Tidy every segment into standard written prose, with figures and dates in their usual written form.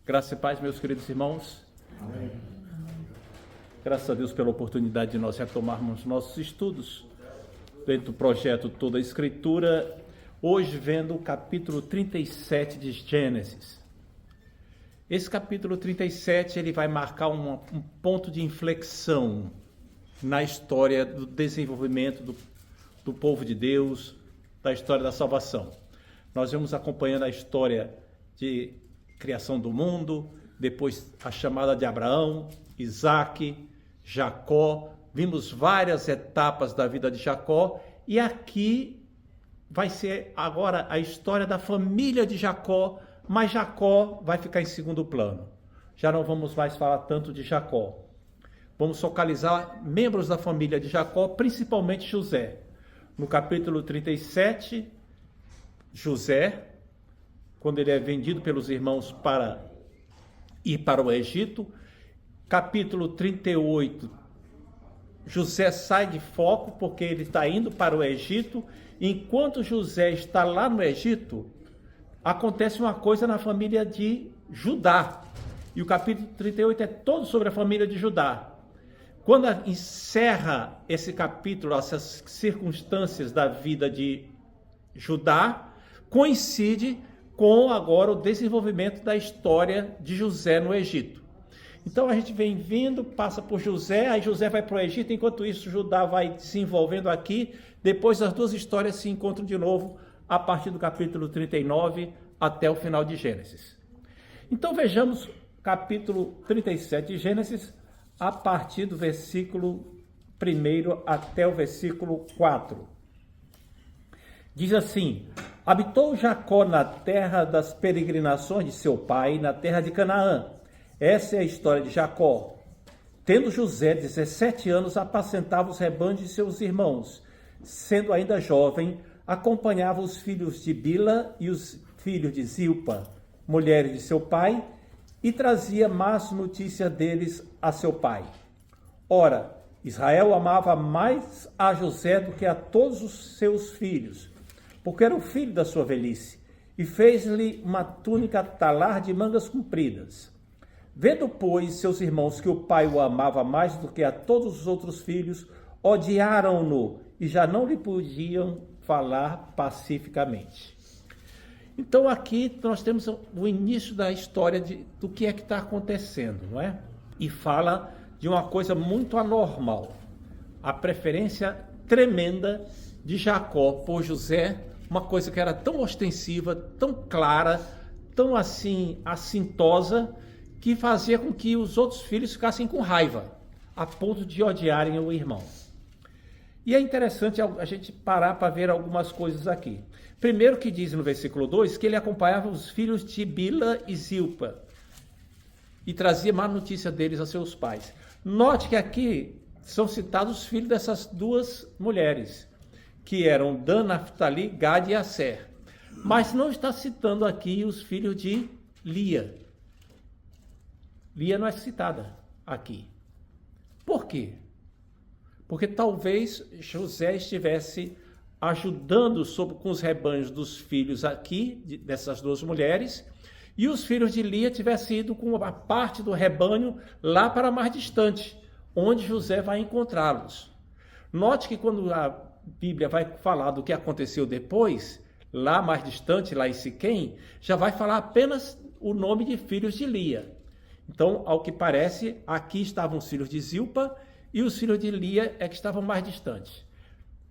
Graça e paz, meus queridos irmãos. Amém. Graças a Deus pela oportunidade de nós retomarmos nossos estudos dentro do projeto Toda a Escritura, hoje vendo o capítulo 37 de Gênesis. Esse capítulo 37 ele vai marcar um ponto de inflexão na história do desenvolvimento do povo de Deus, da história da salvação. Nós vamos acompanhando a história de criação do mundo, depois a chamada de Abraão, Isaac, Jacó. Vimos várias etapas da vida de Jacó e aqui vai ser agora a história da família de Jacó, mas Jacó vai ficar em segundo plano. Já não vamos mais falar tanto de Jacó. Vamos focalizar membros da família de Jacó, principalmente José. No capítulo 37, José, quando ele é vendido pelos irmãos para ir para o Egito. Capítulo 38, José sai de foco porque ele está indo para o Egito. Enquanto José está lá no Egito, acontece uma coisa na família de Judá. E o capítulo 38 é todo sobre a família de Judá. Quando encerra esse capítulo, essas circunstâncias da vida de Judá, coincide com agora o desenvolvimento da história de José no Egito. Então a gente vem vindo, passa por José, aí José vai para o Egito, enquanto isso Judá vai desenvolvendo aqui, depois as duas histórias se encontram de novo a partir do capítulo 39 até o final de Gênesis. Então vejamos capítulo 37 de Gênesis, a partir do versículo 1 até o versículo 4. Diz assim: habitou Jacó na terra das peregrinações de seu pai, na terra de Canaã. Essa é a história de Jacó. Tendo José 17 anos, apacentava os rebanhos de seus irmãos. Sendo ainda jovem, acompanhava os filhos de Bila e os filhos de Zilpa, mulheres de seu pai, e trazia más notícia deles a seu pai. Ora, Israel amava mais a José do que a todos os seus filhos, porque era o filho da sua velhice, e fez-lhe uma túnica talar de mangas compridas. Vendo, pois, seus irmãos que o pai o amava mais do que a todos os outros filhos, odiaram-no e já não lhe podiam falar pacificamente. Então aqui nós temos o início da história do que é que está acontecendo, não é? E fala de uma coisa muito anormal, a preferência tremenda de Jacó por José, uma coisa que era tão ostensiva, tão clara, tão assim assintosa, que fazia com que os outros filhos ficassem com raiva, a ponto de odiarem o irmão. E é interessante a gente parar para ver algumas coisas aqui. Primeiro que diz no versículo 2 que ele acompanhava os filhos de Bila e Zilpa e trazia má notícia deles a seus pais. Note que aqui são citados os filhos dessas duas mulheres, que eram Dan, Naftali, Gad e Asser. Mas não está citando aqui os filhos de Lia. Lia não é citada aqui. Por quê? Porque talvez José estivesse ajudando com os rebanhos dos filhos aqui, dessas duas mulheres, e os filhos de Lia tivessem ido com uma parte do rebanho lá para mais distante, onde José vai encontrá-los. Note que quando a Bíblia vai falar do que aconteceu depois, lá mais distante, lá em Siquém, já vai falar apenas o nome de filhos de Lia. Então, ao que parece, aqui estavam os filhos de Zilpa e os filhos de Lia é que estavam mais distantes.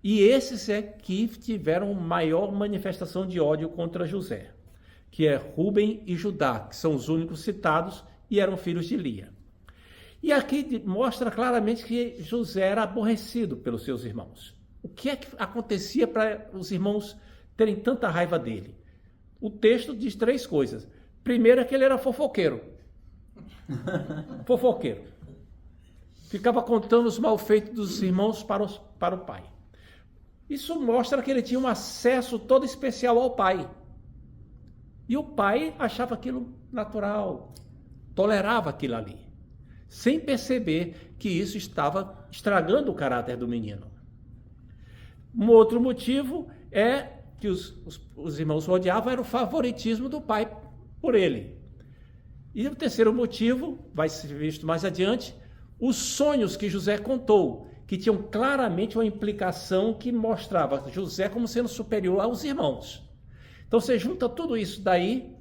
E esses é que tiveram maior manifestação de ódio contra José, que é Ruben e Judá, que são os únicos citados e eram filhos de Lia. E aqui mostra claramente que José era aborrecido pelos seus irmãos. O que é que acontecia para os irmãos terem tanta raiva dele? O texto diz 3 coisas. Primeiro é que ele era fofoqueiro. Fofoqueiro. Ficava contando os malfeitos dos irmãos para o pai. Isso mostra que ele tinha um acesso todo especial ao pai. E o pai achava aquilo natural, tolerava aquilo ali, sem perceber que isso estava estragando o caráter do menino. Um outro motivo é que os irmãos odiavam era o favoritismo do pai por ele. E o terceiro motivo, vai ser visto mais adiante, os sonhos que José contou, que tinham claramente uma implicação que mostrava José como sendo superior aos irmãos. Então você junta tudo isso daí,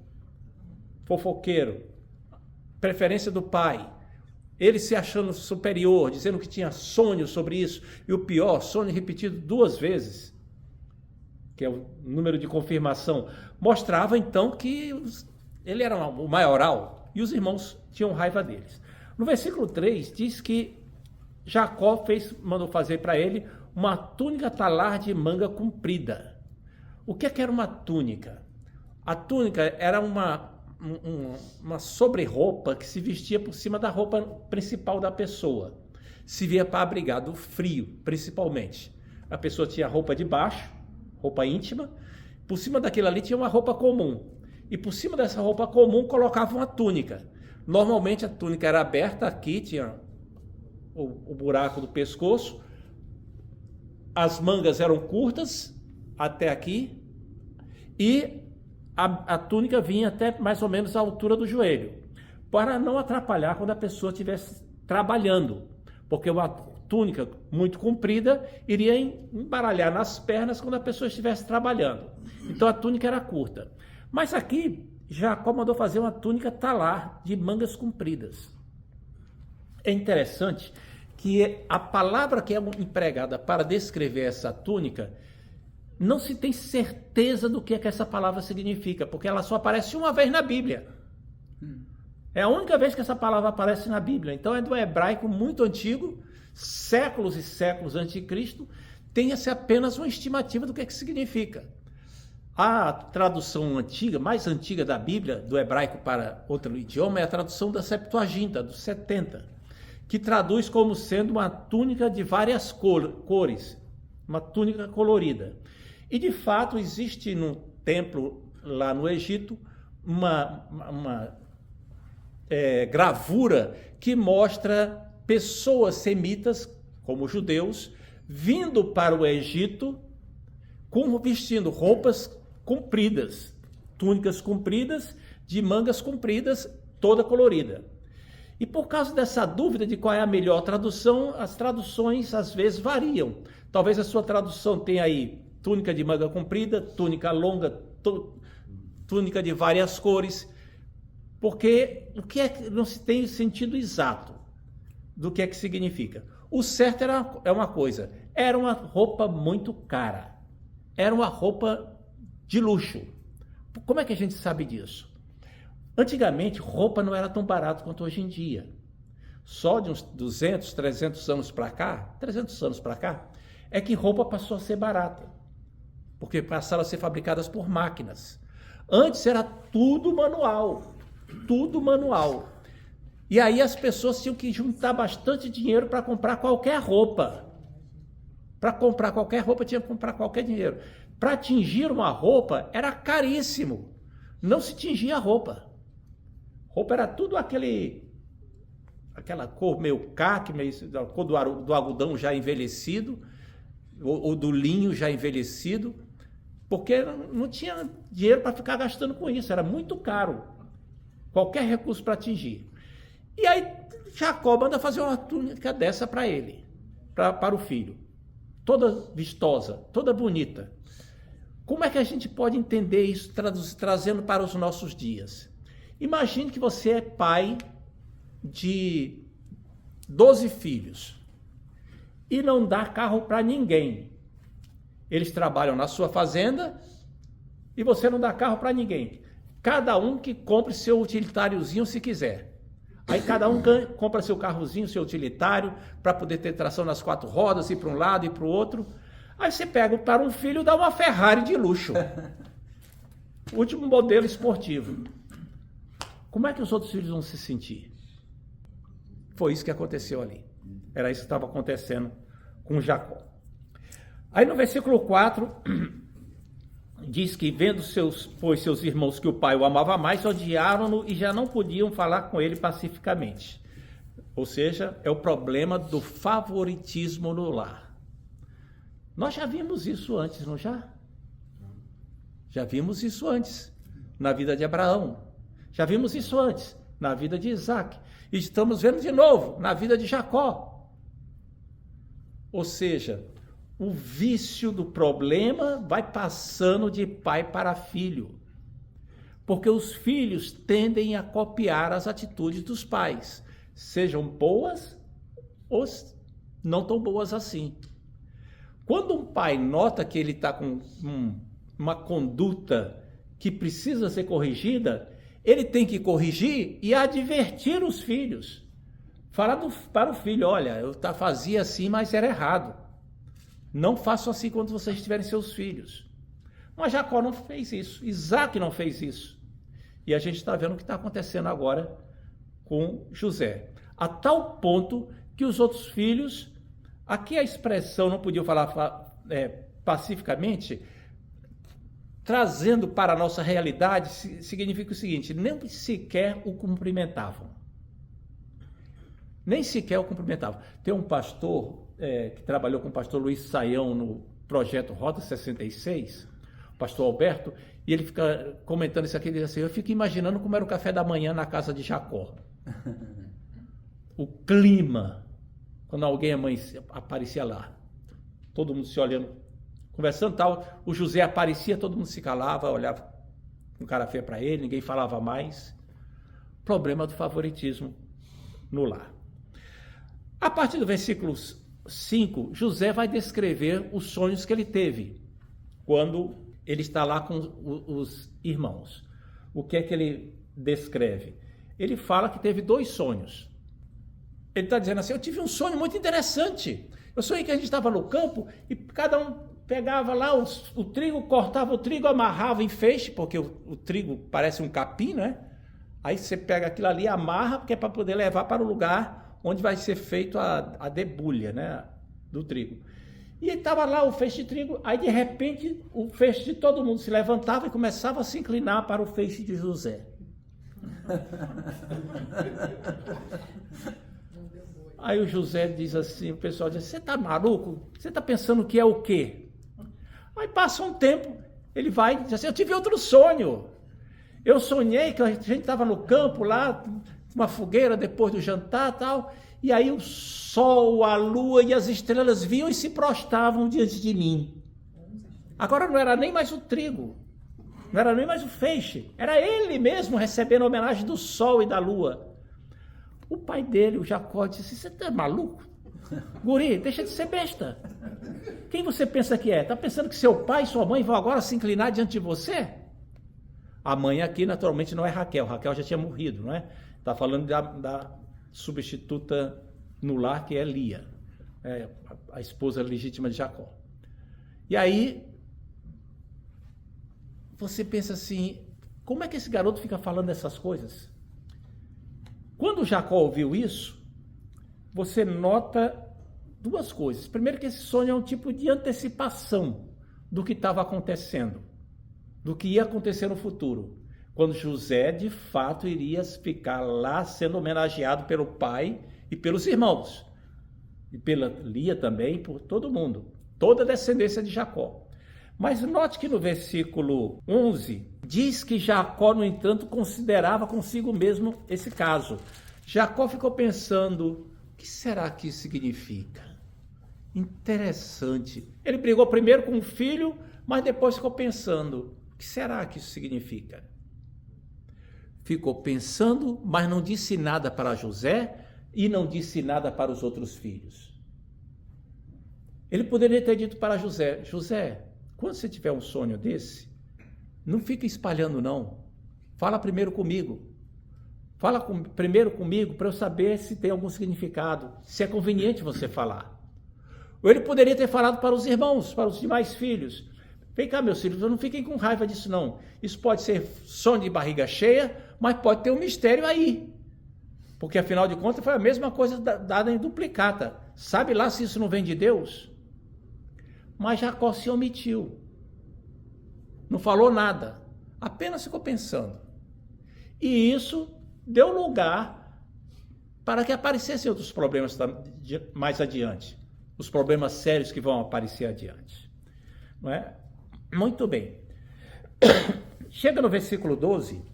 fofoqueiro, preferência do pai, ele se achando superior, dizendo que tinha sonho sobre isso, e o pior, sonho repetido 2 vezes, que é o número de confirmação, mostrava então que ele era o maioral e os irmãos tinham raiva deles. No versículo 3 diz que Jacó mandou fazer para ele uma túnica talar de manga comprida. O que era uma túnica? A túnica era uma sobre-roupa que se vestia por cima da roupa principal da pessoa. Se via para abrigar do frio, principalmente. A pessoa tinha roupa de baixo, roupa íntima, por cima daquilo ali tinha uma roupa comum. E por cima dessa roupa comum colocava uma túnica. Normalmente a túnica era aberta aqui, tinha o buraco do pescoço, as mangas eram curtas até aqui e a túnica vinha até mais ou menos a altura do joelho, para não atrapalhar quando a pessoa estivesse trabalhando, porque uma túnica muito comprida iria embaralhar nas pernas quando a pessoa estivesse trabalhando. Então a túnica era curta. Mas aqui Jacó mandou fazer uma túnica talar de mangas compridas. É interessante que a palavra que é empregada para descrever essa túnica, não se tem certeza do que é que essa palavra significa, porque ela só aparece uma vez na Bíblia. É a única vez que essa palavra aparece na Bíblia. Então é do hebraico muito antigo, séculos e séculos antes de Cristo, tem-se apenas uma estimativa do que significa. A tradução antiga, mais antiga da Bíblia, do hebraico para outro idioma, é a tradução da Septuaginta, dos 70, que traduz como sendo uma túnica de várias cores, uma túnica colorida. E de fato existe no templo lá no Egito uma gravura que mostra pessoas semitas, como judeus, vindo para o Egito vestindo roupas compridas, túnicas compridas, de mangas compridas, toda colorida. E por causa dessa dúvida de qual é a melhor tradução, as traduções às vezes variam. Talvez a sua tradução tenha aí túnica de manga comprida, túnica longa, túnica de várias cores, porque não se tem o sentido exato do que é que significa. O certo é uma coisa, era uma roupa muito cara, era uma roupa de luxo. Como é que a gente sabe disso? Antigamente, roupa não era tão barato quanto hoje em dia. Só de uns 200, 300 anos para cá, é que roupa passou a ser barata, porque passaram a ser fabricadas por máquinas. Antes era tudo manual. E aí as pessoas tinham que juntar bastante dinheiro para comprar qualquer roupa. Para comprar qualquer roupa tinha que comprar qualquer dinheiro. Para tingir uma roupa era caríssimo. Não se tingia a roupa. Roupa era tudo aquela cor meio caque, a cor do algodão já envelhecido, ou do linho já envelhecido, porque não tinha dinheiro para ficar gastando com isso, era muito caro. Qualquer recurso para tingir. E aí Jacó manda fazer uma túnica dessa para ele, para o filho. Toda vistosa, toda bonita. Como é que a gente pode entender isso trazendo para os nossos dias? Imagine que você é pai de 12 filhos e não dá carro para ninguém. Eles trabalham na sua fazenda e você não dá carro para ninguém. Cada um que compre seu utilitáriozinho se quiser. Aí cada um compra seu carrozinho, seu utilitário, para poder ter tração nas 4 rodas, ir para um lado e para o outro. Aí você pega para um filho e dá uma Ferrari de luxo. Último modelo esportivo. Como é que os outros filhos vão se sentir? Foi isso que aconteceu ali. Era isso que estava acontecendo com Jacó. Aí no versículo 4, diz que vendo seus irmãos que o pai o amava mais, odiaram-no e já não podiam falar com ele pacificamente. Ou seja, é o problema do favoritismo no lar. Nós já vimos isso antes, não já? Já vimos isso antes, na vida de Abraão. Já vimos isso antes, na vida de Isaac. E estamos vendo de novo na vida de Jacó. Ou seja, o vício do problema vai passando de pai para filho. Porque os filhos tendem a copiar as atitudes dos pais, sejam boas ou não tão boas assim. Quando um pai nota que ele está com uma conduta que precisa ser corrigida, ele tem que corrigir e advertir os filhos. Falar para o filho, olha, eu fazia assim, mas era errado. Não façam assim quando vocês tiverem seus filhos. Mas Jacó não fez isso, Isaac não fez isso. E a gente está vendo o que está acontecendo agora com José. A tal ponto que os outros filhos, aqui a expressão não podiam falar pacificamente, trazendo para a nossa realidade, significa o seguinte: nem sequer o cumprimentavam. Nem sequer o cumprimentavam. Tem um pastor que trabalhou com o pastor Luiz Saião no projeto Rota 66, o pastor Alberto, e ele fica comentando isso aqui, ele diz assim: eu fico imaginando como era o café da manhã na casa de Jacó. O clima, quando alguém aparecia lá, todo mundo se olhando, conversando tal, o José aparecia, todo mundo se calava, olhava com cara feia para ele, ninguém falava mais. Problema do favoritismo no lar. A partir do versículo 5, José vai descrever os sonhos que ele teve quando ele está lá com os irmãos. O que é que ele descreve? Ele fala que teve 2 sonhos. Ele está dizendo assim: eu tive um sonho muito interessante. Eu sonhei que a gente estava no campo e cada um pegava lá o trigo, cortava o trigo, amarrava em feixe, porque o trigo parece um capim, né? Aí você pega aquilo ali, amarra, porque é para poder levar para o lugar onde vai ser feito a debulha, né, do trigo. E estava lá o feixe de trigo, aí de repente o feixe de todo mundo se levantava e começava a se inclinar para o feixe de José. Aí o José diz assim, o pessoal diz: você está maluco? Você está pensando que é o quê? Aí passa um tempo, ele vai e diz assim: eu tive outro sonho. Eu sonhei que a gente estava no campo lá, uma fogueira depois do jantar e tal, e aí o sol, a lua e as estrelas vinham e se prostravam diante de mim. Agora não era nem mais o trigo, não era nem mais o feixe, era ele mesmo recebendo a homenagem do sol e da lua. O pai dele, o Jacó, disse: você tá maluco? Guri, deixa de ser besta. Quem você pensa que é? Está pensando que seu pai e sua mãe vão agora se inclinar diante de você? A mãe aqui, naturalmente, não é Raquel. Raquel já tinha morrido, não é? Está falando da substituta no lar, que é Lia, a esposa legítima de Jacó. E aí, você pensa assim: como é que esse garoto fica falando essas coisas? Quando Jacó ouviu isso, você nota 2 coisas. Primeiro, que esse sonho é um tipo de antecipação do que estava acontecendo, do que ia acontecer no futuro, quando José, de fato, iria ficar lá sendo homenageado pelo pai e pelos irmãos, e pela Lia também, por todo mundo, toda a descendência de Jacó. Mas note que no versículo 11, diz que Jacó, no entanto, considerava consigo mesmo esse caso. Jacó ficou pensando: o que será que isso significa? Interessante. Ele brigou primeiro com o filho, mas depois ficou pensando: o que será que isso significa? Ficou pensando, mas não disse nada para José e não disse nada para os outros filhos. Ele poderia ter dito para José: José, quando você tiver um sonho desse, não fica espalhando não. Fala primeiro comigo. Fala primeiro comigo para eu saber se tem algum significado, se é conveniente você falar. Ou ele poderia ter falado para os irmãos, para os demais filhos: vem cá, meus filhos, não fiquem com raiva disso não. Isso pode ser sonho de barriga cheia, mas pode ter um mistério aí. Porque afinal de contas foi a mesma coisa dada em duplicata. Sabe lá se isso não vem de Deus? Mas Jacó se omitiu. Não falou nada. Apenas ficou pensando. E isso deu lugar para que aparecessem outros problemas mais adiante. Os problemas sérios que vão aparecer adiante. Não é? Muito bem. Chega no versículo 12,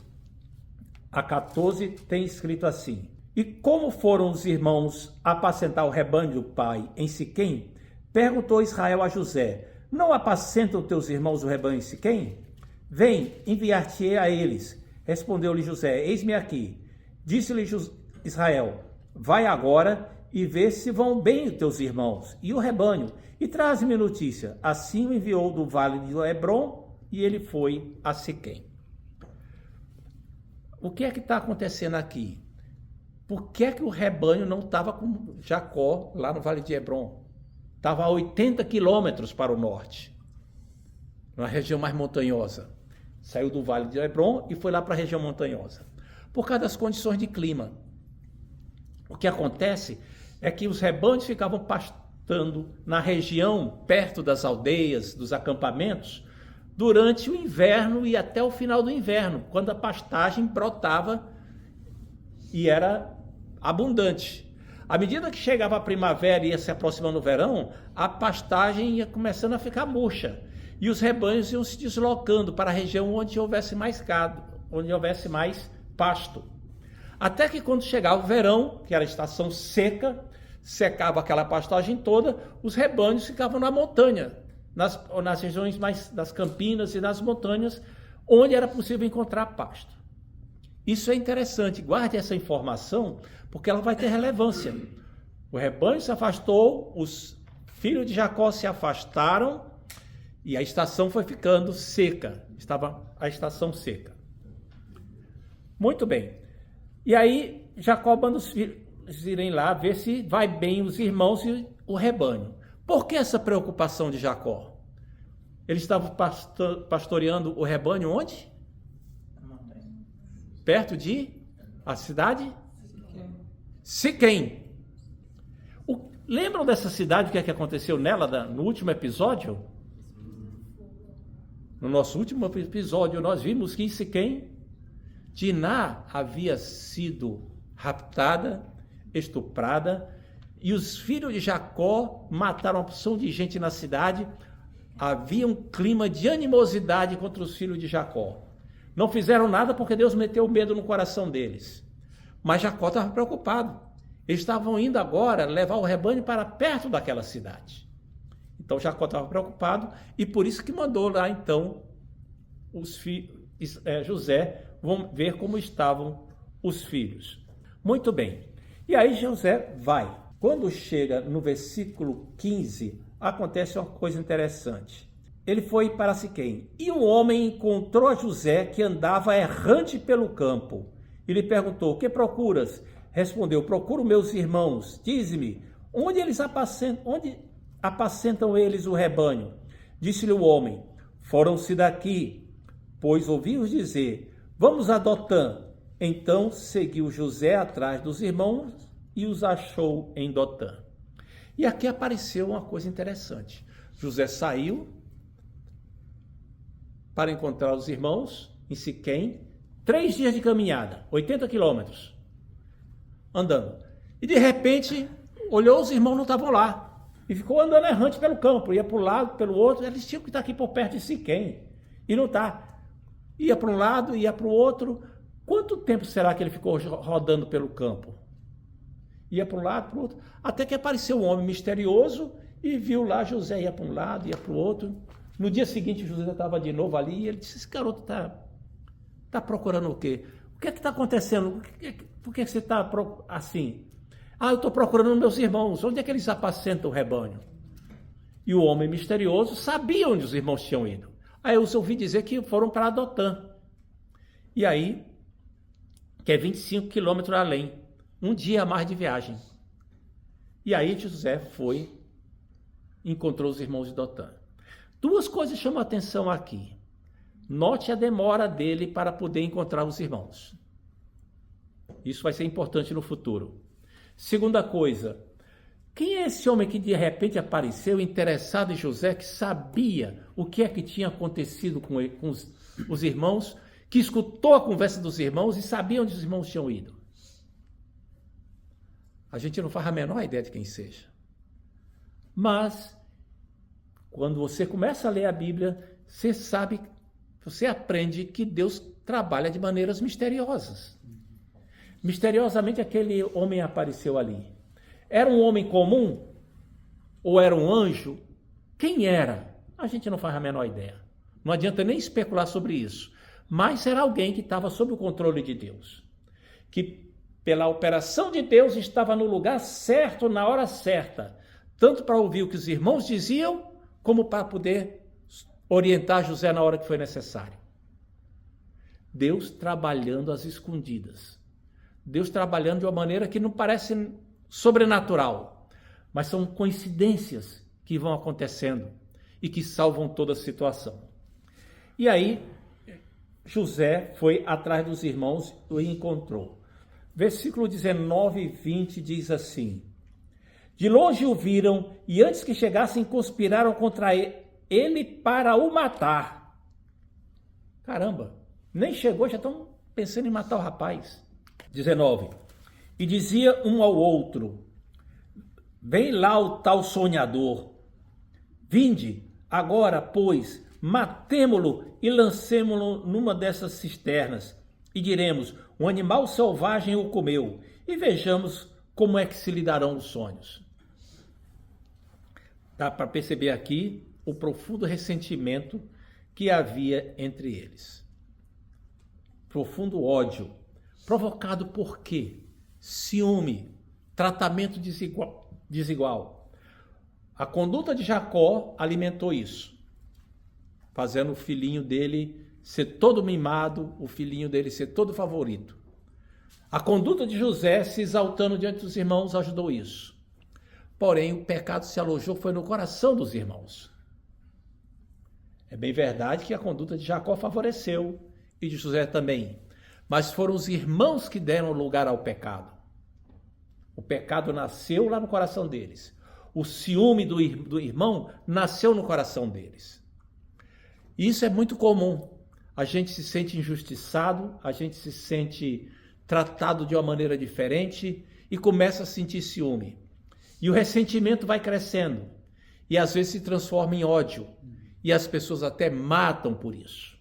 a 14 tem escrito assim: E como foram os irmãos apacentar o rebanho do pai em Siquém? Perguntou Israel a José: Não apacentam teus irmãos o rebanho em Siquém? Vem, enviar-te-ei a eles. Respondeu-lhe José: Eis-me aqui. Disse-lhe Israel: Vai agora e vê se vão bem os teus irmãos e o rebanho, e traze-me notícia. Assim o enviou do vale de Hebrom, e ele foi a Siquém. O que é que está acontecendo aqui? Por que é que o rebanho não estava com Jacó lá no vale de Hebrom? Estava a 80 quilômetros para o norte, numa região mais montanhosa. Saiu do vale de Hebrom e foi lá para a região montanhosa, por causa das condições de clima. O que acontece é que os rebanhos ficavam pastando na região, perto das aldeias, dos acampamentos, durante o inverno e até o final do inverno, quando a pastagem brotava e era abundante. À medida que chegava a primavera e ia se aproximando o verão, a pastagem ia começando a ficar murcha e os rebanhos iam se deslocando para a região onde houvesse mais gado, onde houvesse mais pasto. Até que quando chegava o verão, que era a estação seca, secava aquela pastagem toda, os rebanhos ficavam na montanha, nas regiões mais das campinas e nas montanhas, onde era possível encontrar pasto. Isso é interessante, guarde essa informação, porque ela vai ter relevância. O rebanho se afastou, os filhos de Jacó se afastaram e a estação foi ficando seca. Estava a estação seca. Muito bem. E aí Jacó manda os filhos irem lá ver se vai bem os irmãos e o rebanho. Por que essa preocupação de Jacó? Ele estava pastoreando o rebanho onde? Perto de a cidade? Siquém. Lembram dessa cidade, o que é que aconteceu nela no último episódio? No nosso último episódio, nós vimos que em Siquém, Diná havia sido raptada, estuprada, e os filhos de Jacó mataram uma porção de gente na cidade. Havia um clima de animosidade contra os filhos de Jacó. Não fizeram nada porque Deus meteu medo no coração deles. Mas Jacó estava preocupado. Eles estavam indo agora levar o rebanho para perto daquela cidade. Então Jacó estava preocupado e por isso que mandou lá então José vão ver como estavam os filhos. Muito bem. E aí José vai. Quando chega no versículo 15, acontece uma coisa interessante. Ele foi para Siquém, e um homem encontrou a José que andava errante pelo campo. E lhe perguntou: que procuras? Respondeu: procuro meus irmãos. Dize-me, onde apacentam eles o rebanho? Disse-lhe o homem: foram-se daqui, pois ouvi-os dizer: vamos a Dotã. Então seguiu José atrás dos irmãos e os achou em Dotã. E aqui apareceu uma coisa interessante. José saiu para encontrar os irmãos em Siquém, 3 dias de caminhada, 80 quilômetros, andando. E de repente, olhou, os irmãos não estavam lá. E ficou andando errante pelo campo, ia para um lado, pelo outro. Eles tinham que estar aqui por perto de Siquém. E não está. Ia para um lado, ia para o outro. Quanto tempo será que ele ficou rodando pelo campo? Ia para um lado, para o outro. Até que apareceu um homem misterioso e viu lá José ia para um lado, ia para o outro. No dia seguinte, José estava de novo ali e ele disse: esse garoto está procurando o quê? O que é que está acontecendo? Por que você está assim? Eu estou procurando meus irmãos. Onde é que eles apacentam o rebanho? E o homem misterioso sabia onde os irmãos tinham ido. Aí eu ouvi dizer que foram para Dotã. E aí, que é 25 quilômetros além. Um dia a mais de viagem. E aí José foi, encontrou os irmãos de Dotã. 2 coisas chamam a atenção aqui. Note a demora dele para poder encontrar os irmãos. Isso vai ser importante no futuro. Segunda coisa, quem é esse homem que de repente apareceu interessado em José, que sabia o que é que tinha acontecido com os irmãos, que escutou a conversa dos irmãos e sabia onde os irmãos tinham ido? A gente não faz a menor ideia de quem seja. Mas, quando você começa a ler a Bíblia, você aprende que Deus trabalha de maneiras misteriosas. Misteriosamente aquele homem apareceu ali. Era um homem comum? Ou era um anjo? Quem era? A gente não faz a menor ideia. Não adianta nem especular sobre isso. Mas era alguém que estava sob o controle de Deus. Que pela operação de Deus estava no lugar certo, na hora certa. Tanto para ouvir o que os irmãos diziam, como para poder orientar José na hora que foi necessário. Deus trabalhando às escondidas. Deus trabalhando de uma maneira que não parece sobrenatural, mas são coincidências que vão acontecendo e que salvam toda a situação. E aí, José foi atrás dos irmãos e encontrou. Versículo 19 e 20 diz assim: de longe o viram e antes que chegassem conspiraram contra ele para o matar. Caramba, nem chegou, já estão pensando em matar o rapaz. 19. E dizia um ao outro: vem lá o tal sonhador. Vinde, agora, pois, matemo-lo e lancemo-lo numa dessas cisternas. E diremos: um animal selvagem o comeu. E vejamos como é que se lhe darão os sonhos. Dá para perceber aqui o profundo ressentimento que havia entre eles. Profundo ódio. Provocado por quê? Ciúme, tratamento desigual. A conduta de Jacó alimentou isso, fazendo o filhinho dele ser todo mimado, o filhinho dele ser todo favorito. A conduta de José se exaltando diante dos irmãos ajudou isso. Porém, o pecado se alojou, foi no coração dos irmãos. É bem verdade que a conduta de Jacó favoreceu e de José também. Mas foram os irmãos que deram lugar ao pecado. O pecado nasceu lá no coração deles. O ciúme do irmão nasceu no coração deles. E isso é muito comum. A gente se sente injustiçado, a gente se sente tratado de uma maneira diferente e começa a sentir ciúme. E o ressentimento vai crescendo. E às vezes se transforma em ódio. E as pessoas até matam por isso.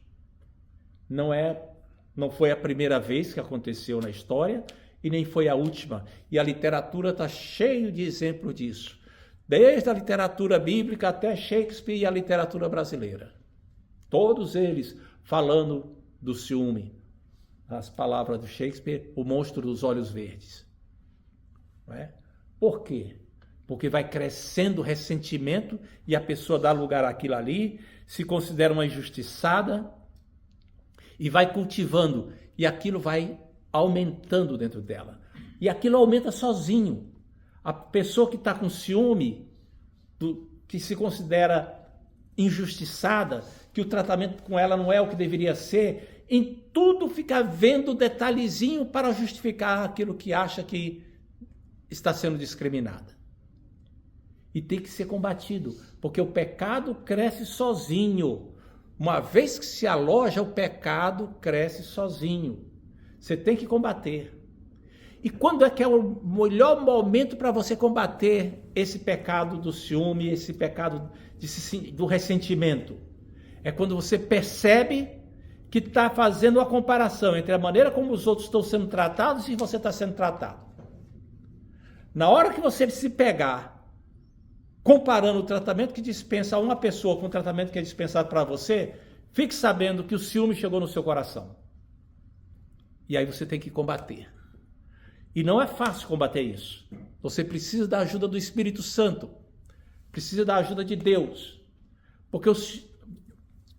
Não foi a primeira vez que aconteceu na história e nem foi a última. E a literatura está cheia de exemplos disso. Desde a literatura bíblica até Shakespeare e a literatura brasileira. Todos eles falando do ciúme. As palavras do Shakespeare, o monstro dos olhos verdes. Não é? Por quê? Porque vai crescendo o ressentimento e a pessoa dá lugar àquilo ali, se considera uma injustiçada e vai cultivando. E aquilo vai aumentando dentro dela. E aquilo aumenta sozinho. A pessoa que está com ciúme, que se considera injustiçada, que o tratamento com ela não é o que deveria ser, em tudo fica vendo detalhezinho para justificar aquilo que acha que está sendo discriminada. E tem que ser combatido, porque o pecado cresce sozinho. Uma vez que se aloja, o pecado cresce sozinho. Você tem que combater. E quando é que é o melhor momento para você combater esse pecado do ciúme, esse pecado do ressentimento? É quando você percebe que está fazendo uma comparação entre a maneira como os outros estão sendo tratados e você está sendo tratado. Na hora que você se pegar comparando o tratamento que dispensa a uma pessoa com o tratamento que é dispensado para você, fique sabendo que o ciúme chegou no seu coração. E aí você tem que combater. E não é fácil combater isso. Você precisa da ajuda do Espírito Santo. Precisa da ajuda de Deus. Porque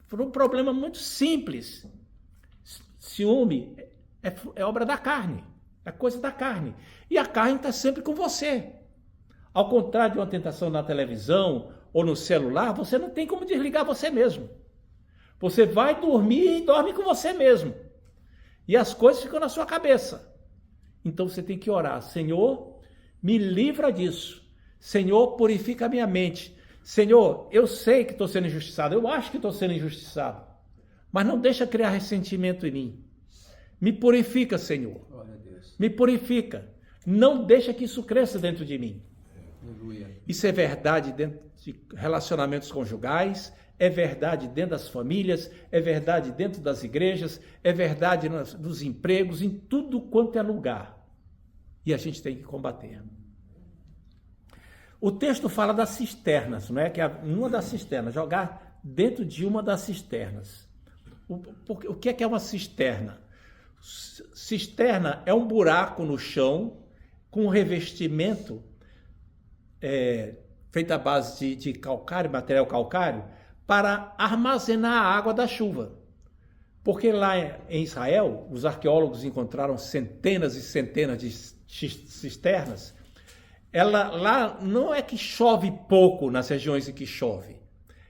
foi um problema muito simples. Ciúme é obra da carne. É coisa da carne. E a carne está sempre com você. Ao contrário de uma tentação na televisão ou no celular, você não tem como desligar você mesmo. Você vai dormir e dorme com você mesmo. E as coisas ficam na sua cabeça. Então você tem que orar. Senhor, me livra disso. Senhor, purifica a minha mente. Senhor, eu sei que estou sendo injustiçado. Eu acho que estou sendo injustiçado. Mas não deixa criar ressentimento em mim. Me purifica, Senhor. Me purifica. Não deixa que isso cresça dentro de mim. Isso é verdade dentro de relacionamentos conjugais, é verdade dentro das famílias, é verdade dentro das igrejas, é verdade nos empregos, em tudo quanto é lugar. E a gente tem que combater. O texto fala das cisternas, não é? Que é uma das cisternas, jogar dentro de uma das cisternas. O que é uma cisterna? Cisterna é um buraco no chão com um revestimento feito à base de calcário, material calcário, para armazenar a água da chuva. Porque lá em Israel, os arqueólogos encontraram centenas e centenas de cisternas. Lá não é que chove pouco nas regiões em que chove.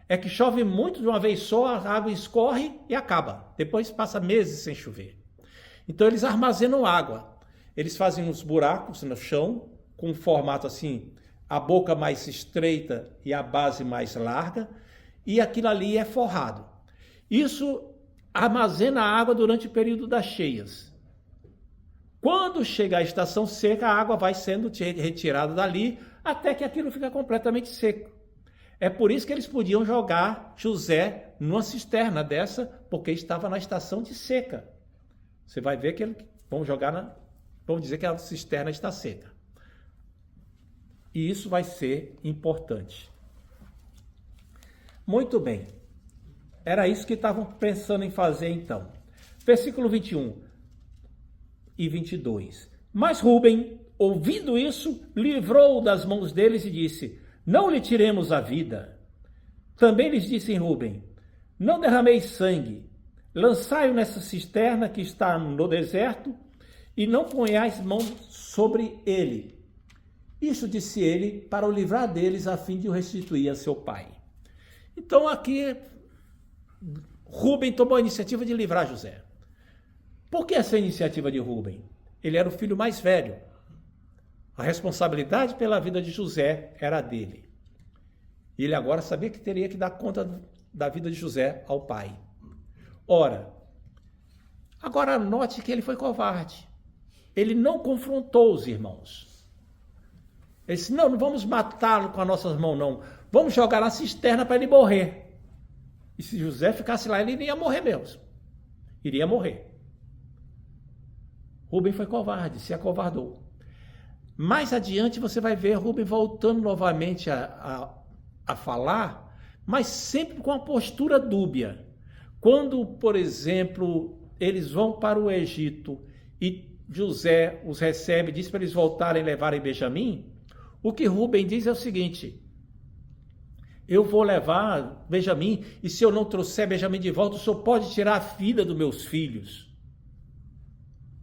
É que chove muito de uma vez só, a água escorre e acaba. Depois passa meses sem chover. Então eles armazenam água. Eles fazem uns buracos no chão, com um formato assim, a boca mais estreita e a base mais larga, e aquilo ali é forrado. Isso armazena a água durante o período das cheias. Quando chega a estação seca, a água vai sendo retirada dali até que aquilo fica completamente seco. É por isso que eles podiam jogar José numa cisterna dessa, porque estava na estação de seca. Você vai ver que vamos dizer que a cisterna está seca. E isso vai ser importante. Muito bem. Era isso que estavam pensando em fazer então. Versículo 21 e 22. Mas Rúben, ouvindo isso, livrou-o das mãos deles e disse: não lhe tiremos a vida. Também lhes disse Rúben: não derrameis sangue, lançai-o nessa cisterna que está no deserto e não ponhais mãos sobre ele. Isso disse ele para o livrar deles, a fim de o restituir a seu pai. Então aqui Rúben tomou a iniciativa de livrar José. Por que essa iniciativa de Rúben? Ele era o filho mais velho. A responsabilidade pela vida de José era dele. E ele agora sabia que teria que dar conta da vida de José ao pai. Ora, agora note que ele foi covarde. Ele não confrontou os irmãos. Ele disse: não vamos matá-lo com as nossas mãos, não. Vamos jogar na cisterna para ele morrer. E se José ficasse lá, ele iria morrer mesmo. Iria morrer. Rúben foi covarde, se acovardou. Mais adiante você vai ver Rúben voltando novamente a falar, mas sempre com a postura dúbia. Quando, por exemplo, eles vão para o Egito e José os recebe, diz para eles voltarem e levarem Benjamim, o que Rúben diz é o seguinte: eu vou levar Benjamim, e se eu não trouxer Benjamim de volta, o senhor pode tirar a vida dos meus filhos.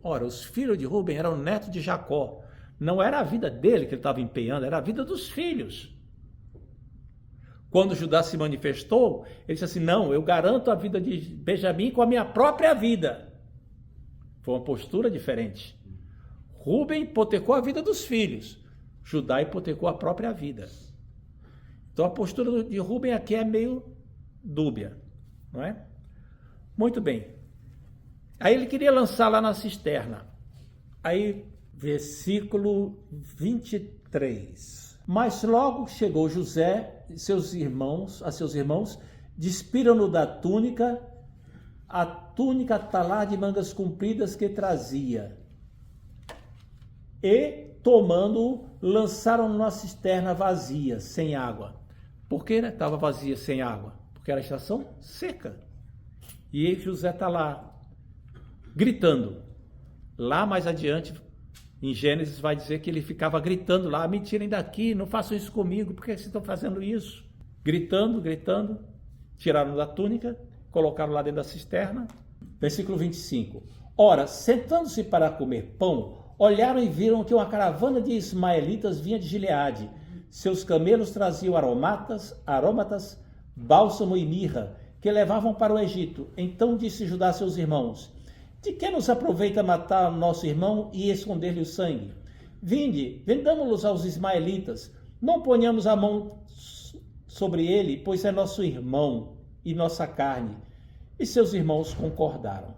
Ora, os filhos de Rúben eram netos de Jacó. Não era a vida dele que ele estava empenhando, era a vida dos filhos. Quando Judá se manifestou, ele disse assim: não, eu garanto a vida de Benjamim com a minha própria vida. Foi uma postura diferente. Rúben hipotecou a vida dos filhos. Judá hipotecou a própria vida. Então a postura de Rúben aqui é meio dúbia, não é? Muito bem. Aí ele queria lançar lá na cisterna. Aí, versículo 23. Mas logo chegou José e seus irmãos, despiram-no da túnica, a túnica talar de mangas compridas que trazia. E, tomando-o, lançaram-no na cisterna vazia, sem água. Por que estava vazia, sem água? Porque era a estação seca. E José está lá, gritando. Lá mais adiante, em Gênesis, vai dizer que ele ficava gritando lá: me tirem daqui, não façam isso comigo, por que vocês estão fazendo isso? Gritando, tiraram da túnica, colocaram lá dentro da cisterna. Versículo 25. Ora, sentando-se para comer pão, olharam e viram que uma caravana de ismaelitas vinha de Gileade. Seus camelos traziam aromatas, bálsamo e mirra, que levavam para o Egito. Então disse Judá a seus irmãos: de que nos aproveita matar nosso irmão e esconder-lhe o sangue? Vinde, vendamo-los aos ismaelitas, não ponhamos a mão sobre ele, pois é nosso irmão e nossa carne. E seus irmãos concordaram.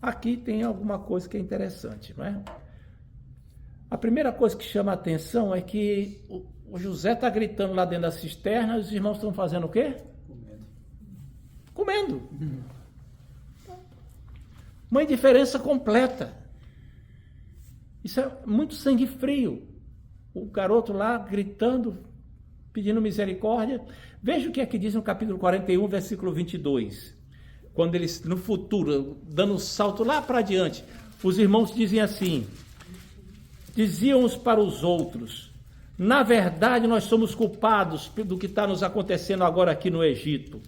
Aqui tem alguma coisa que é interessante, não é? A primeira coisa que chama a atenção é que o José está gritando lá dentro da cisterna, e os irmãos estão fazendo o quê? comendo. Uma indiferença completa. Isso é muito sangue frio. O garoto lá gritando, pedindo misericórdia. Veja o que é que diz no capítulo 41, versículo 22. Quando eles, no futuro, dando um salto lá para diante, os irmãos dizem assim, diziam uns para os outros, na verdade nós somos culpados do que está nos acontecendo agora aqui no Egito,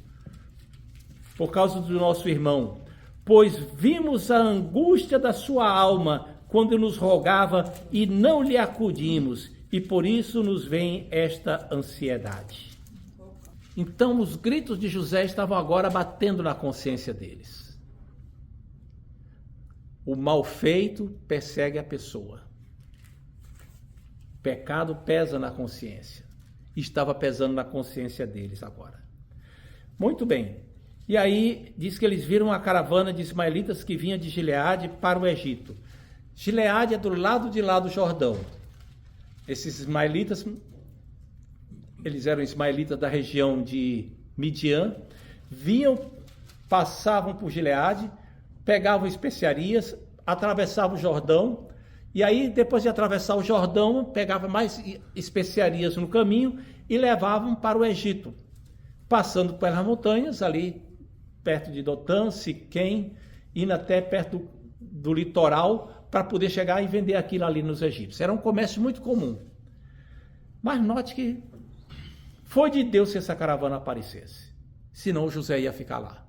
por causa do nosso irmão, pois vimos a angústia da sua alma quando nos rogava e não lhe acudimos, e por isso nos vem esta ansiedade. Então os gritos de José estavam agora batendo na consciência deles. O mal feito persegue a pessoa. O pecado pesa na consciência. Estava pesando na consciência deles agora. Muito bem. E aí diz que eles viram uma caravana de ismaelitas que vinha de Gileade para o Egito. Gileade é do lado de lá do Jordão. Esses ismaelitas, eles eram ismaelitas da região de Midian, vinham, passavam por Gileade, pegavam especiarias, atravessavam o Jordão, e aí depois de atravessar o Jordão, pegavam mais especiarias no caminho e levavam para o Egito, passando pelas montanhas, ali perto de Dotã, Siquém, indo até perto do litoral, para poder chegar e vender aquilo ali nos egípcios. Era um comércio muito comum. Mas note que foi de Deus se essa caravana aparecesse. Senão José ia ficar lá.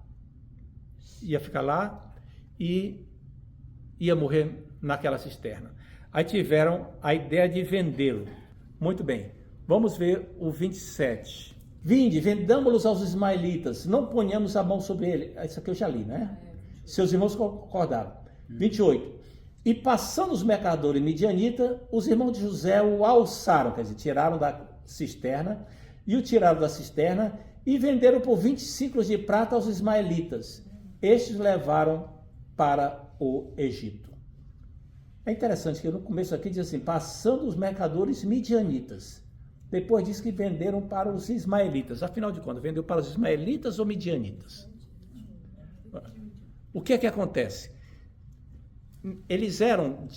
Ia ficar lá e ia morrer naquela cisterna. Aí tiveram a ideia de vendê-lo. Muito bem. Vamos ver o 27. Vinde, vendamos-los aos ismaelitas. Não ponhamos a mão sobre ele. Isso aqui eu já li, né? Seus irmãos concordaram. 28. E passando os mercadores midianitas, os irmãos de José o alçaram, quer dizer, tiraram da cisterna, e o tiraram da cisterna, e venderam por 20 ciclos de prata aos ismaelitas. Estes levaram para o Egito. É interessante que no começo aqui diz assim, passando os mercadores midianitas. Depois diz que venderam para os ismaelitas. Afinal de contas, vendeu para os ismaelitas ou midianitas? O que é que acontece? Eles eram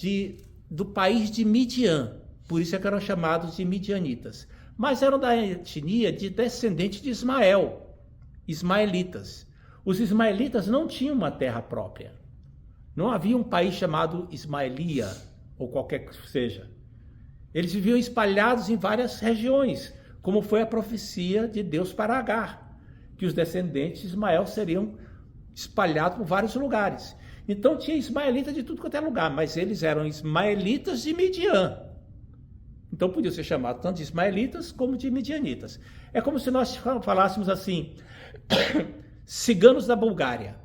do país de Midian, por isso é que eram chamados de midianitas. Mas eram da etnia de descendentes de Ismael, ismaelitas. Os ismaelitas não tinham uma terra própria. Não havia um país chamado Ismaelia, ou qualquer que seja. Eles viviam espalhados em várias regiões, como foi a profecia de Deus para Agar, que os descendentes de Ismael seriam espalhados por vários lugares. Então tinha ismaelita de tudo quanto é lugar, mas eles eram ismaelitas de Midian. Então podiam ser chamados tanto de ismaelitas como de midianitas. É como se nós falássemos assim, ciganos da Bulgária,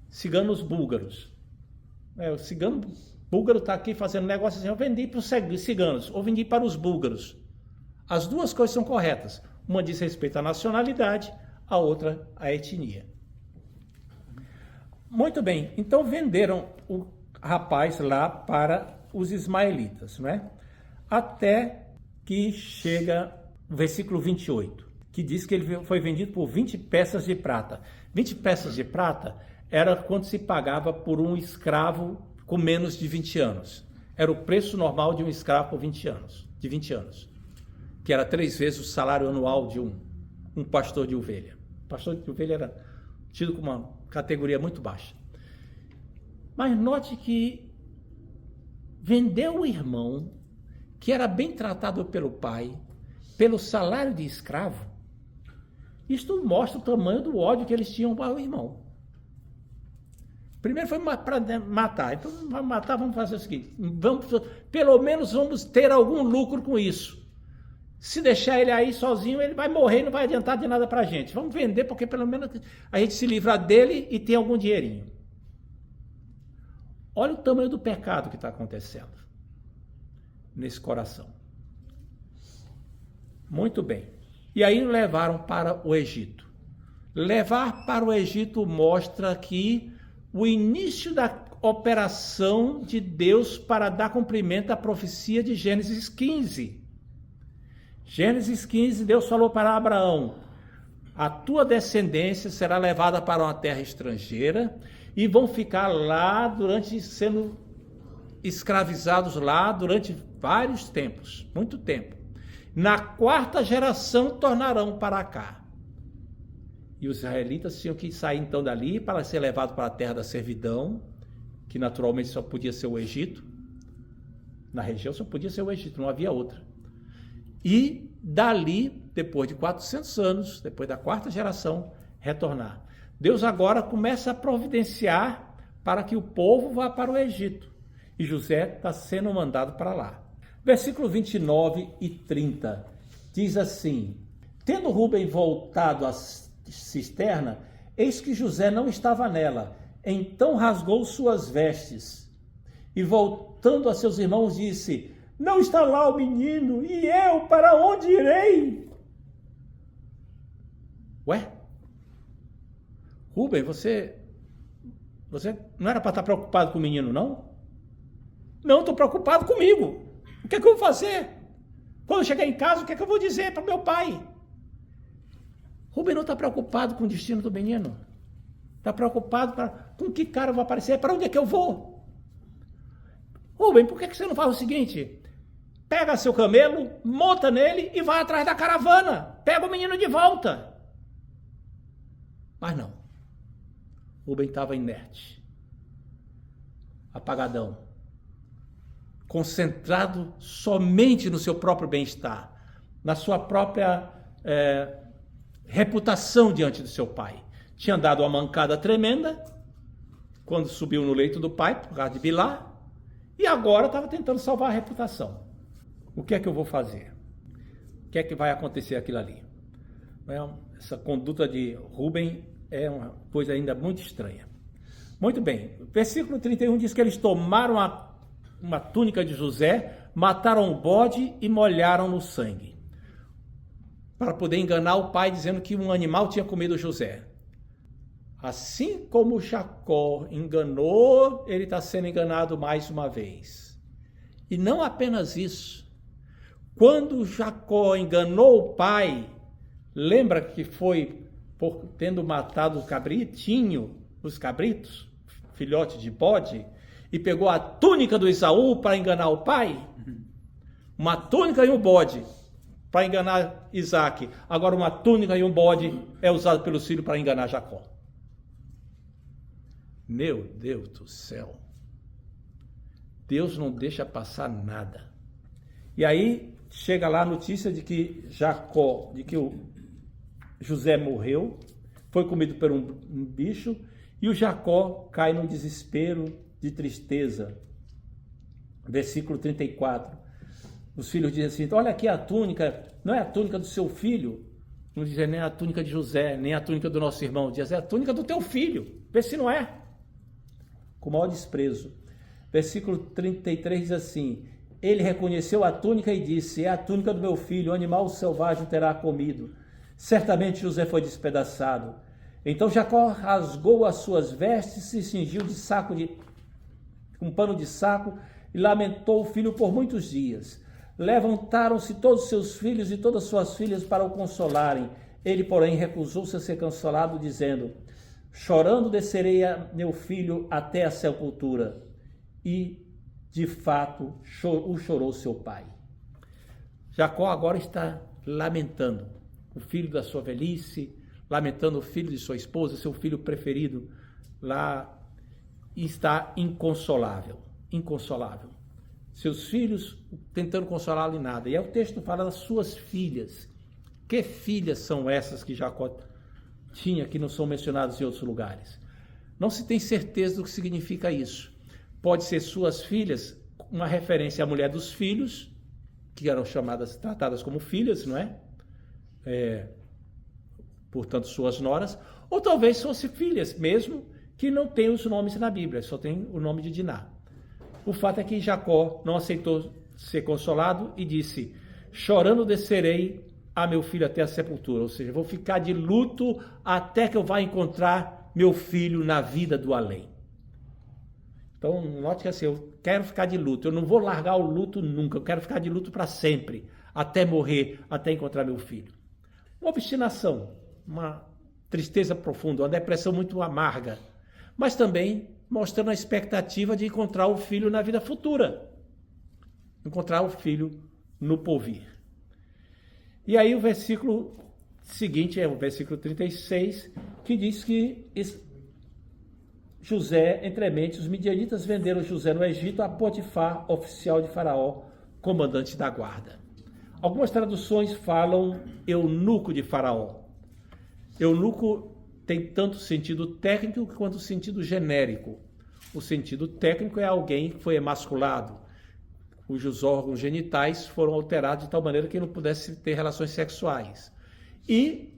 ciganos búlgaros. O cigano búlgaro está aqui fazendo negócio assim, eu vendi para os ciganos, ou vendi para os búlgaros. As duas coisas são corretas. Uma diz respeito à nacionalidade, a outra à etnia. Muito bem, então venderam o rapaz lá para os ismaelitas, não é? Até que chega o versículo 28, que diz que ele foi vendido por 20 peças de prata. 20 peças de prata era quanto se pagava por um escravo com menos de 20 anos. Era o preço normal de um escravo por 20 anos, que era 3 vezes o salário anual de um pastor de ovelha. O pastor de ovelha era tido como uma categoria muito baixa. Mas note que vendeu o irmão, que era bem tratado pelo pai, pelo salário de escravo. Isto mostra o tamanho do ódio que eles tinham para o irmão. Primeiro foi para matar. Então, vamos matar, vamos fazer o seguinte, pelo menos vamos ter algum lucro com isso. Se deixar ele aí sozinho, ele vai morrer e não vai adiantar de nada para a gente. Vamos vender, porque pelo menos a gente se livra dele e tem algum dinheirinho. Olha o tamanho do pecado que está acontecendo nesse coração. Muito bem. E aí levaram para o Egito. Levar para o Egito mostra que o início da operação de Deus para dar cumprimento à profecia de Gênesis 15. Gênesis 15, Deus falou para Abraão, a tua descendência será levada para uma terra estrangeira e vão ficar lá sendo escravizados lá durante vários tempos, muito tempo. Na 4ª geração tornarão para cá. E os israelitas tinham que sair então dali para ser levados para a terra da servidão, que naturalmente só podia ser o Egito. Na região só podia ser o Egito, não havia outra. E dali, depois de 400 anos, depois da 4ª geração, retornar. Deus agora começa a providenciar para que o povo vá para o Egito. E José está sendo mandado para lá. Versículo 29 e 30 diz assim: tendo Rúben voltado à cisterna, eis que José não estava nela. Então rasgou suas vestes e, voltando a seus irmãos, disse: não está lá o menino, e eu para onde irei? Ué? Rúben, você não era para estar preocupado com o menino, não? Não, estou preocupado comigo. O que é que eu vou fazer? Quando eu chegar em casa, o que é que eu vou dizer para meu pai? Rúben não está preocupado com o destino do menino. Está preocupado com que cara eu vou aparecer, para onde é que eu vou? Rúben, por que você não faz o seguinte? Pega seu camelo, monta nele e vai atrás da caravana. Pega o menino de volta. Mas não. Rúben estava inerte, apagadão, concentrado somente no seu próprio bem-estar, na sua própria reputação diante do seu pai. Tinha dado uma mancada tremenda quando subiu no leito do pai, por causa de Bilá, e agora estava tentando salvar a reputação. O que é que eu vou fazer? O que é que vai acontecer aquilo ali? Essa conduta de Rúben é uma coisa ainda muito estranha. Muito bem, versículo 31 diz que eles tomaram uma túnica de José, mataram o bode e molharam no sangue, para poder enganar o pai, dizendo que um animal tinha comido José. Assim como Jacó enganou, ele está sendo enganado mais uma vez. E não apenas isso. Quando Jacó enganou o pai, lembra que foi por tendo matado o cabritinho, os cabritos, filhote de bode, e pegou a túnica do Esaú para enganar o pai? Uma túnica e um bode para enganar Isaac. Agora uma túnica e um bode é usado pelos filhos para enganar Jacó. Meu Deus do céu. Deus não deixa passar nada. E aí chega lá a notícia de que o José morreu, foi comido por um bicho, e o Jacó cai num desespero de tristeza. Versículo 34. Os filhos dizem assim: olha aqui a túnica, não é a túnica do seu filho. Não dizem nem a túnica de José, nem a túnica do nosso irmão. Dizem: é a túnica do teu filho. Vê se não é. Com o maior desprezo. Versículo 33 diz assim: ele reconheceu a túnica e disse: é a túnica do meu filho, o animal selvagem terá comido. Certamente José foi despedaçado. Então Jacó rasgou as suas vestes, se cingiu com um pano de saco e lamentou o filho por muitos dias. Levantaram-se todos seus filhos e todas suas filhas para o consolarem. Ele, porém, recusou-se a ser consolado, dizendo: chorando descerei a meu filho até a sepultura. E, de fato, o chorou seu pai. Jacó agora está lamentando o filho da sua velhice, lamentando o filho de sua esposa, seu filho preferido, lá, e está inconsolável. Seus filhos tentando consolá-lo em nada. E aí o texto fala das suas filhas. Que filhas são essas que Jacó tinha, que não são mencionadas em outros lugares? Não se tem certeza do que significa isso. Pode ser suas filhas, uma referência à mulher dos filhos, que eram tratadas como filhas, não é? Portanto, suas noras, ou talvez fossem filhas mesmo, que não tem os nomes na Bíblia, só tem o nome de Diná. O fato é que Jacó não aceitou ser consolado e disse: chorando descerei a meu filho até a sepultura, ou seja, vou ficar de luto até que eu vá encontrar meu filho na vida do além. Então, note que assim, eu quero ficar de luto, eu não vou largar o luto nunca, eu quero ficar de luto para sempre, até morrer, até encontrar meu filho. Uma obstinação, uma tristeza profunda, uma depressão muito amarga, mas também mostrando a expectativa de encontrar o filho na vida futura, encontrar o filho no porvir. E aí o versículo seguinte é o versículo 36, que diz que José, entre mentes, os midianitas venderam José no Egito a Potifar, oficial de Faraó, comandante da guarda. Algumas traduções falam eunuco de Faraó. Eunuco tem tanto sentido técnico quanto sentido genérico. O sentido técnico é alguém que foi emasculado, cujos órgãos genitais foram alterados de tal maneira que não pudesse ter relações sexuais. E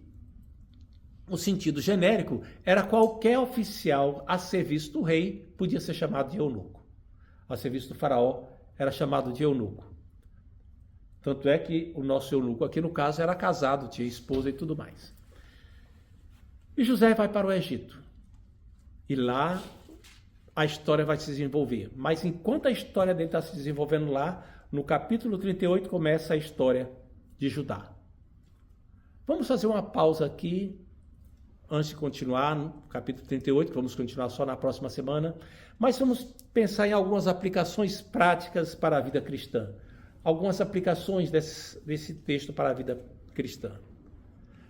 o sentido genérico era qualquer oficial a serviço do rei podia ser chamado de eunuco. A serviço do faraó era chamado de eunuco. Tanto é que o nosso eunuco aqui no caso era casado, tinha esposa e tudo mais. E José vai para o Egito. E lá a história vai se desenvolver. Mas enquanto a história dele está se desenvolvendo lá, no capítulo 38 começa a história de Judá. Vamos fazer uma pausa aqui, antes de continuar no capítulo 38, que vamos continuar só na próxima semana, mas vamos pensar em algumas aplicações práticas para a vida cristã. Algumas aplicações desse texto para a vida cristã.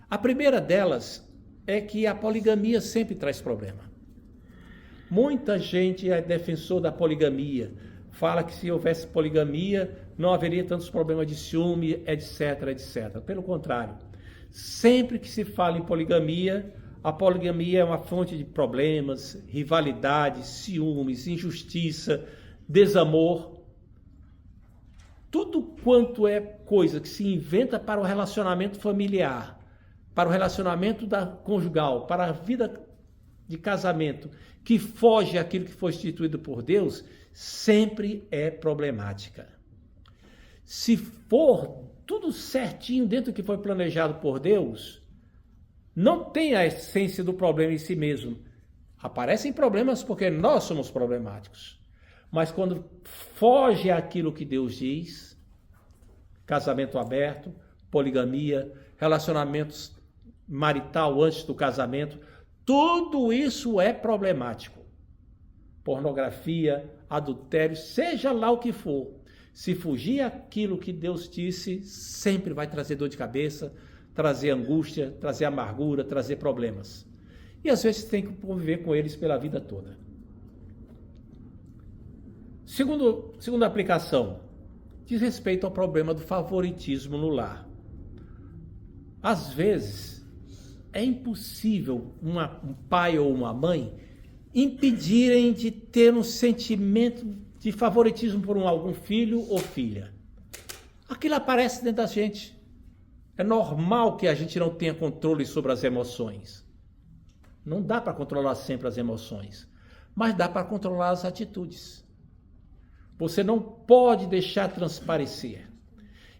A primeira delas é que a poligamia sempre traz problema. Muita gente é defensor da poligamia, fala que se houvesse poligamia não haveria tantos problemas de ciúme, etc, etc. Pelo contrário, sempre que se fala em poligamia, a poligamia é uma fonte de problemas, rivalidades, ciúmes, injustiça, desamor. Tudo quanto é coisa que se inventa para o relacionamento familiar, para o relacionamento conjugal, para a vida de casamento, que foge àquilo que foi instituído por Deus, sempre é problemática. Se for tudo certinho dentro do que foi planejado por Deus, não tem a essência do problema em si mesmo. Aparecem problemas porque nós somos problemáticos. Mas quando foge àquilo que Deus diz, casamento aberto, poligamia, relacionamentos marital antes do casamento, tudo isso é problemático. Pornografia, adultério, seja lá o que for. Se fugir aquilo que Deus disse, sempre vai trazer dor de cabeça, trazer angústia, trazer amargura, trazer problemas. E às vezes tem que conviver com eles pela vida toda. Segunda aplicação, diz respeito ao problema do favoritismo no lar. Às vezes, é impossível um pai ou uma mãe impedirem de ter um sentimento de favoritismo por algum filho ou filha. Aquilo aparece dentro da gente. É normal que a gente não tenha controle sobre as emoções. Não dá para controlar sempre as emoções, mas dá para controlar as atitudes. Você não pode deixar transparecer.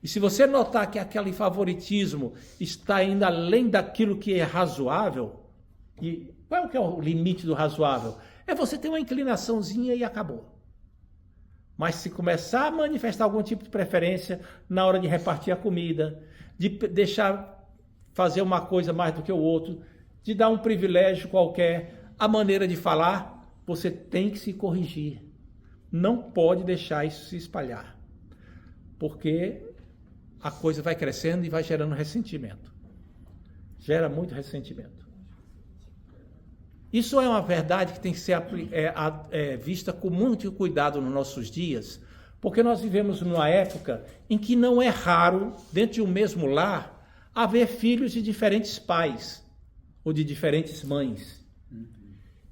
E se você notar que aquele favoritismo está indo além daquilo que é razoável, e qual que é o limite do razoável? É você ter uma inclinaçãozinha e acabou. Mas se começar a manifestar algum tipo de preferência na hora de repartir a comida, de deixar fazer uma coisa mais do que o outro, de dar um privilégio qualquer, a maneira de falar, você tem que se corrigir. Não pode deixar isso se espalhar, porque a coisa vai crescendo e vai gerando ressentimento. Gera muito ressentimento. Isso é uma verdade que tem que ser vista com muito cuidado nos nossos dias, porque nós vivemos numa época em que não é raro, dentro de um mesmo lar, haver filhos de diferentes pais ou de diferentes mães.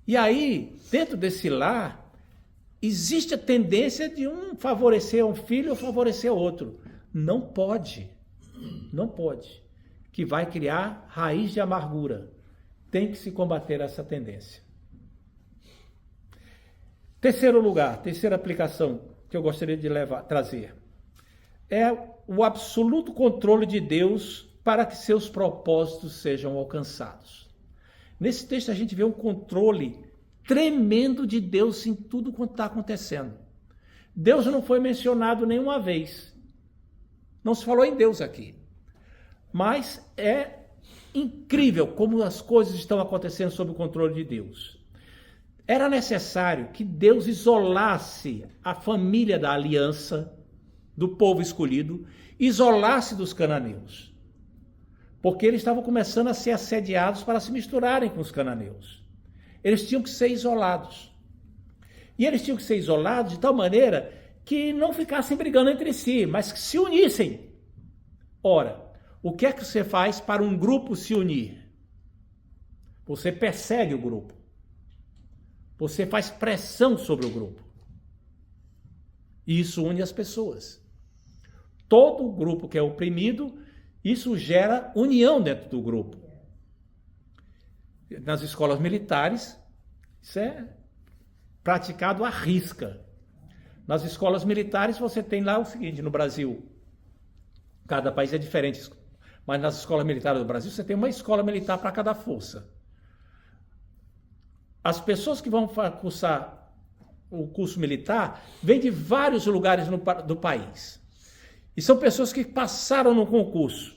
E aí, dentro desse lar, existe a tendência de um favorecer um filho ou favorecer outro. Não pode, que vai criar raiz de amargura. Tem que se combater essa tendência. Terceira aplicação que eu gostaria de trazer, é o absoluto controle de Deus para que seus propósitos sejam alcançados. Nesse texto a gente vê um controle tremendo de Deus em tudo quanto está acontecendo. Deus não foi mencionado nenhuma vez. Não se falou em Deus aqui. Mas é incrível como as coisas estão acontecendo sob o controle de Deus. Era necessário que Deus isolasse a família da aliança, do povo escolhido, isolasse dos cananeus. Porque eles estavam começando a ser assediados para se misturarem com os cananeus. Eles tinham que ser isolados. E eles tinham que ser isolados de tal maneira que não ficassem brigando entre si, mas que se unissem. Ora, o que é que você faz para um grupo se unir? Você persegue o grupo. Você faz pressão sobre o grupo. E isso une as pessoas. Todo grupo que é oprimido, isso gera união dentro do grupo. Nas escolas militares, isso é praticado à risca. Nas escolas militares, você tem lá o seguinte, no Brasil, cada país é diferente, mas nas escolas militares do Brasil, você tem uma escola militar para cada força. As pessoas que vão cursar o curso militar vêm de vários lugares do país. E são pessoas que passaram no concurso.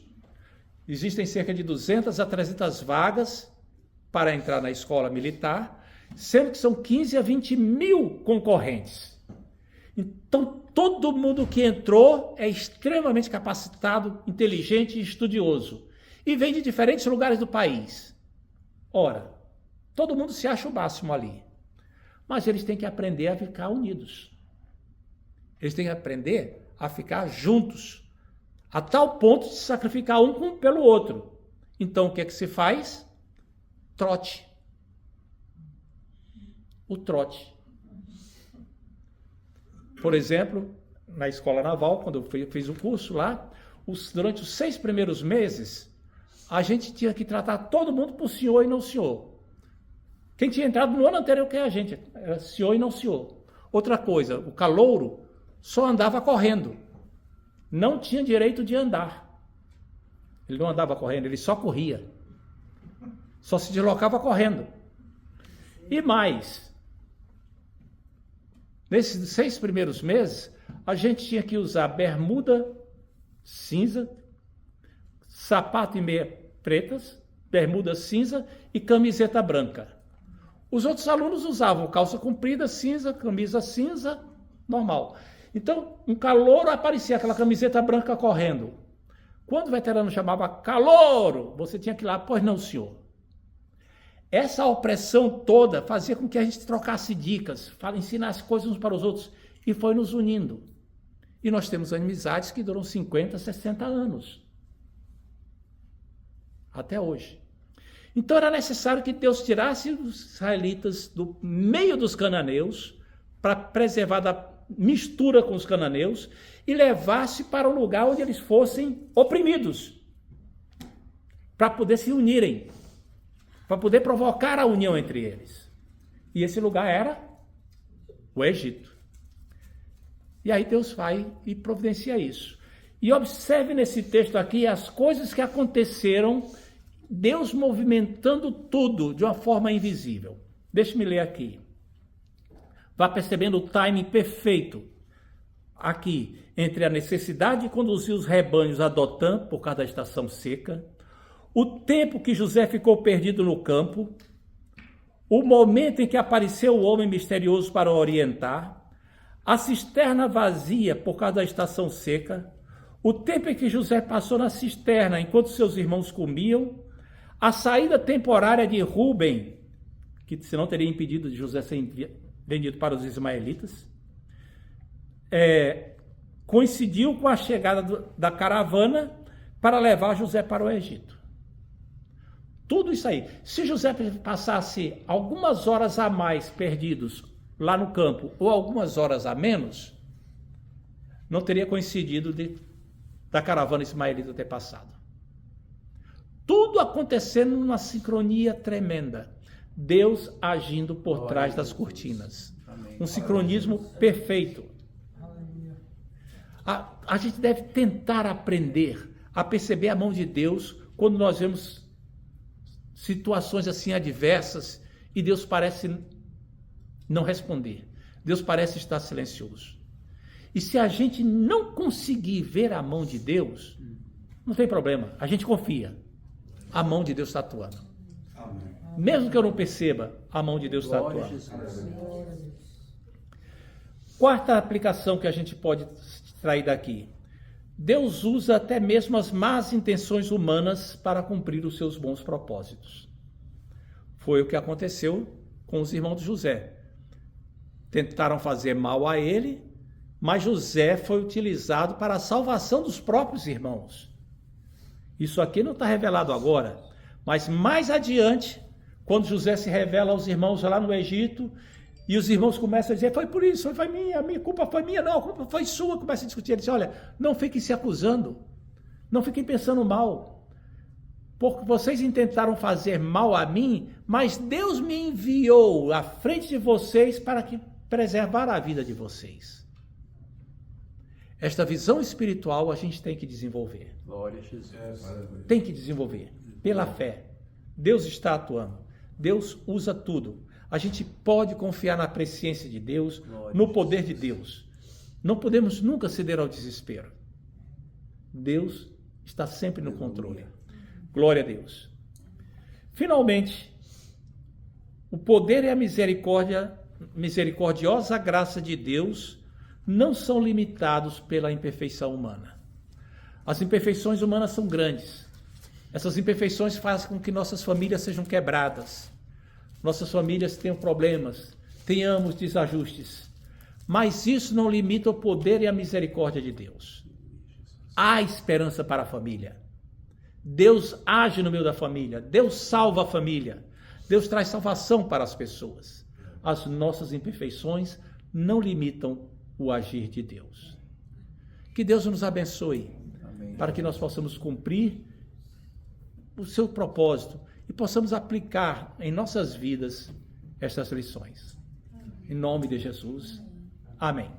Existem cerca de 200 a 300 vagas para entrar na escola militar, sendo que são 15 a 20 mil concorrentes. Então, todo mundo que entrou é extremamente capacitado, inteligente e estudioso. E vem de diferentes lugares do país. Ora, todo mundo se acha o máximo ali. Mas eles têm que aprender a ficar unidos. Eles têm que aprender a ficar juntos. A tal ponto de se sacrificar um pelo outro. Então, o que é que se faz? Trote. O trote. Por exemplo, na escola naval, quando eu fiz o curso lá, durante os 6 primeiros meses, a gente tinha que tratar todo mundo por senhor e não senhor. Quem tinha entrado no ano anterior que a gente, era senhor e não senhor. Outra coisa, o calouro só andava correndo. Não tinha direito de andar. Ele não andava correndo, ele só corria. Só se deslocava correndo. E mais, nesses 6 primeiros meses, a gente tinha que usar bermuda cinza, sapato e meia pretas, bermuda cinza e camiseta branca. Os outros alunos usavam calça comprida cinza, camisa cinza, normal. Então, um calouro aparecia aquela camiseta branca correndo. Quando o veterano chamava calouro, você tinha que ir lá, pois não, senhor. Essa opressão toda fazia com que a gente trocasse dicas, ensinasse coisas uns para os outros, e foi nos unindo. E nós temos amizades que duram 50, 60 anos. Até hoje. Então era necessário que Deus tirasse os israelitas do meio dos cananeus, para preservar da mistura com os cananeus, e levasse para um lugar onde eles fossem oprimidos, para poder se unirem, para poder provocar a união entre eles. E esse lugar era o Egito. E aí Deus vai e providencia isso. E observe nesse texto aqui as coisas que aconteceram, Deus movimentando tudo de uma forma invisível. Deixe-me ler aqui. Vá percebendo o timing perfeito aqui entre a necessidade de conduzir os rebanhos a Dotã por causa da estação seca, o tempo que José ficou perdido no campo, o momento em que apareceu o homem misterioso para orientar, a cisterna vazia por causa da estação seca, o tempo em que José passou na cisterna enquanto seus irmãos comiam, a saída temporária de Rúben, que senão teria impedido de José ser vendido para os ismaelitas, coincidiu com a chegada da caravana para levar José para o Egito. Tudo isso aí. Se José passasse algumas horas a mais perdidos lá no campo, ou algumas horas a menos, não teria coincidido da caravana ismaelita ter passado. Tudo acontecendo numa sincronia tremenda. Deus agindo por trás das cortinas. Um sincronismo perfeito. A gente deve tentar aprender a perceber a mão de Deus quando nós vemos situações assim adversas e Deus parece não responder. Deus parece estar silencioso. E se a gente não conseguir ver a mão de Deus, não tem problema, a gente confia. a mão de Deus está atuando. Mesmo que eu não perceba, a mão de Deus está atuando. Quarta aplicação que a gente pode extrair daqui. Deus usa até mesmo as más intenções humanas para cumprir os seus bons propósitos. Foi o que aconteceu com os irmãos de José. Tentaram fazer mal a ele, mas José foi utilizado para a salvação dos próprios irmãos. Isso aqui não está revelado agora, mas mais adiante, quando José se revela aos irmãos lá no Egito, e os irmãos começam a dizer, foi por isso, foi minha, a minha culpa foi minha, não, a culpa foi sua, começa a discutir. Ele diz, olha, não fiquem se acusando, não fiquem pensando mal, porque vocês intentaram fazer mal a mim, mas Deus me enviou à frente de vocês para que preservar a vida de vocês. Esta visão espiritual a gente tem que desenvolver. Glória a Jesus. Tem que desenvolver, pela fé. Deus está atuando, Deus usa tudo. A gente pode confiar na presciência de Deus, no poder de Deus. Não podemos nunca ceder ao desespero. Deus está sempre no controle. Glória a Deus. Finalmente, o poder e a misericordiosa graça de Deus não são limitados pela imperfeição humana. As imperfeições humanas são grandes. Essas imperfeições fazem com que nossas famílias sejam quebradas. Nossas famílias tenham problemas, tenhamos desajustes. Mas isso não limita o poder e a misericórdia de Deus. Há esperança para a família. Deus age no meio da família. Deus salva a família. Deus traz salvação para as pessoas. As nossas imperfeições não limitam o agir de Deus. Que Deus nos abençoe. Amém. Para que nós possamos cumprir o seu propósito e possamos aplicar em nossas vidas estas lições. Em nome de Jesus. Amém.